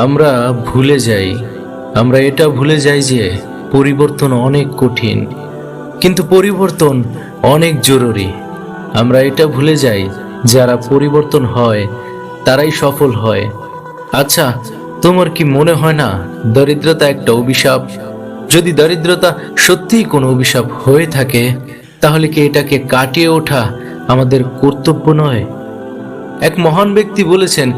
আমরা ভুলে যাই, আমরা এটা ভুলে যাই যে পরিবর্তন অনেক কঠিন, কিন্তু পরিবর্তন অনেক জরুরি। আমরা এটা ভুলে যাই যারা পরিবর্তন হয় তারাই সফল হয়। আচ্ছা, তোমার কি মনে হয় না দরিদ্রতা একটা অভিশাপ? যদি দরিদ্রতা সত্যিই কোনো অভিশাপ হয়ে থাকে, তাহলে কি এটাকে কাটিয়ে ওঠা আমাদের কর্তব্য নয়? এক মহান ব্যক্তি বলেছেন,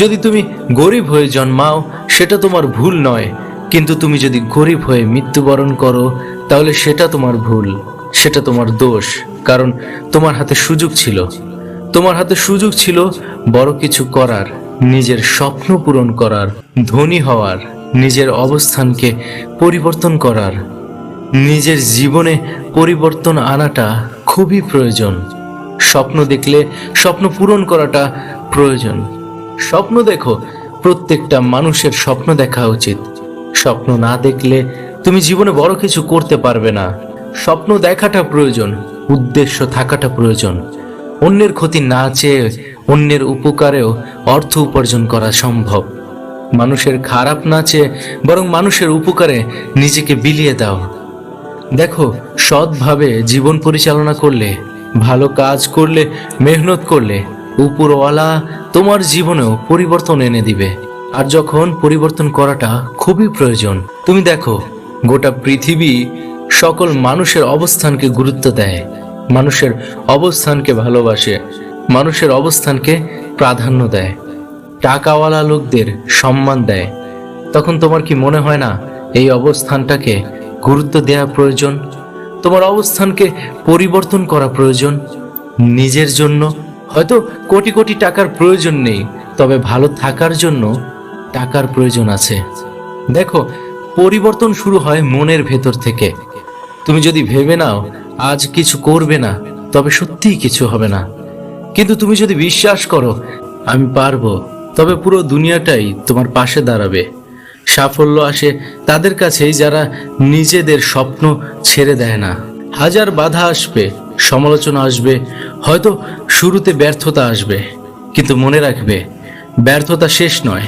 যদি তুমি গরিব হয়ে জন্মাও সেটা তোমার ভুল নয়, কিন্তু তুমি যদি গরিব হয়ে মৃত্যুবরণ করো তাহলে সেটা তোমার ভুল, সেটা তোমার দোষ। কারণ তোমার হাতে সুযোগ ছিল, তোমার হাতে সুযোগ ছিল বড় কিছু করার, নিজের স্বপ্ন পূরণ করার, ধনী হওয়ার, নিজের অবস্থানকে পরিবর্তন করার। নিজের জীবনে পরিবর্তন আনাটা খুবই প্রয়োজন। স্বপ্ন দেখলে স্বপ্ন পূরণ করাটা প্রয়োজন। স্বপ্ন দেখো, প্রত্যেকটা মানুষের স্বপ্ন দেখা উচিত। স্বপ্ন না দেখলে তুমি জীবনে বড় কিছু করতে পারবে না। স্বপ্ন দেখাটা প্রয়োজন, উদ্দেশ্য থাকাটা প্রয়োজন। অন্যের ক্ষতি না চেয়ে অন্যের উপকারেও অর্থ উপার্জন করা সম্ভব। মানুষের খারাপ না চেয়ে বরং মানুষের উপকারে নিজেকে বিলিয়ে দাও। দেখো, সৎভাবে জীবন পরিচালনা করলে, ভালো কাজ করলে, মেহনত করলে উপরওয়ালা তোমার জীবনেও পরিবর্তন এনে দিবে। আর যখন পরিবর্তন করাটা খুবই প্রয়োজন, তুমি দেখো গোটা পৃথিবী সকল মানুষের অবস্থানকে গুরুত্ব দেয়, মানুষের অবস্থানকে ভালোবাসে, মানুষের অবস্থানকে প্রাধান্য দেয়, টাকাওয়ালা লোকদের সম্মান দেয়। তখন তোমার কি মনে হয় না এই অবস্থানটাকে গুরুত্ব দেওয়া প্রয়োজন? তোমার অবস্থানকে পরিবর্তন করা প্রয়োজন নিজের জন্য। হয়তো কোটি কোটি টাকার প্রয়োজন নেই, তবে ভালো থাকার জন্য টাকার প্রয়োজন আছে। দেখো, পরিবর্তন শুরু হয় মনের ভেতর থেকে। তুমি যদি ভেবে নাও আজ কিছু করবে না, তবে সত্যিই কিছু হবে না। কিন্তু তুমি যদি বিশ্বাস করো আমি পারবো, তবে পুরো দুনিয়াটাই তোমার পাশে দাঁড়াবে। সাফল্য আসে তাদের কাছেই যারা নিজেদের স্বপ্ন ছেড়ে দেয় না। হাজার বাধা আসবে, সমালোচনা আসবে, হয়তো শুরুতে ব্যর্থতা আসবে, কিন্তু মনে রাখবে ব্যর্থতা শেষ নয়,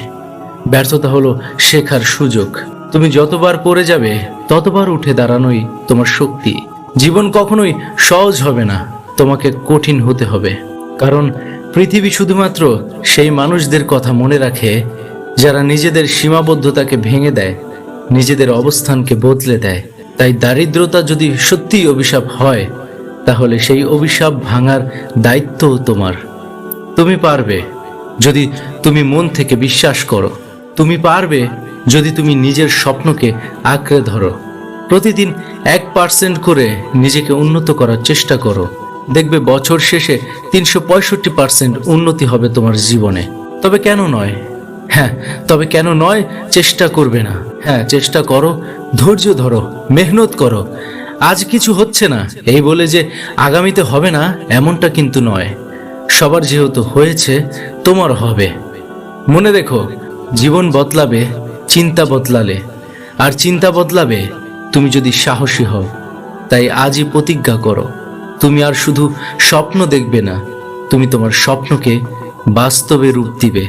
ব্যর্থতা হলো শেখার সুযোগ। তুমি যতবার পড়ে যাবে ততবার উঠে দাঁড়ানোই তোমার শক্তি। জীবন কখনোই সহজ হবে না, তোমাকে কঠিন হতে হবে। কারণ পৃথিবী শুধুমাত্র সেই মানুষদের কথা মনে রাখে যারা নিজেদের সীমাবদ্ধতাকে ভেঙে দেয়, নিজেদের অবস্থানকে বদলে দেয়। তাই দারিদ্রতা যদি সত্যিই অভিশাপ হয়, তাহলে সেই অভিশাপ ভাঙার দায়িত্বও তোমার। তুমি পারবে যদি তুমি মন থেকে বিশ্বাস করো। তুমি পারবে যদি তুমি নিজের স্বপ্নকে আঁকড়ে ধরো। প্রতিদিন 1% করে নিজেকে উন্নত করার চেষ্টা করো। দেখবে বছর শেষে 365% উন্নতি হবে তোমার জীবনে। তবে কেন নয়? তবে কেন নয়? চেষ্টা করবে না? চেষ্টা করো, ধৈর্য ধরো, মেহনত করো। আজ কিছু হচ্ছে না এই বলে যে আগামীতে হবে না এমনটা কিন্তু নয়। সবার যেহেতু হয়েছে, তোমার হবে। মনে রেখো, জীবন বদলাবে চিন্তা বদলালে, আর চিন্তা বদলাবে তুমি যদি সাহসী হও। তাই আজই প্রতিজ্ঞা করো, তুমি আর শুধু স্বপ্ন দেখবে না, তুমি তোমার স্বপ্নকে বাস্তবে রূপ দিবে।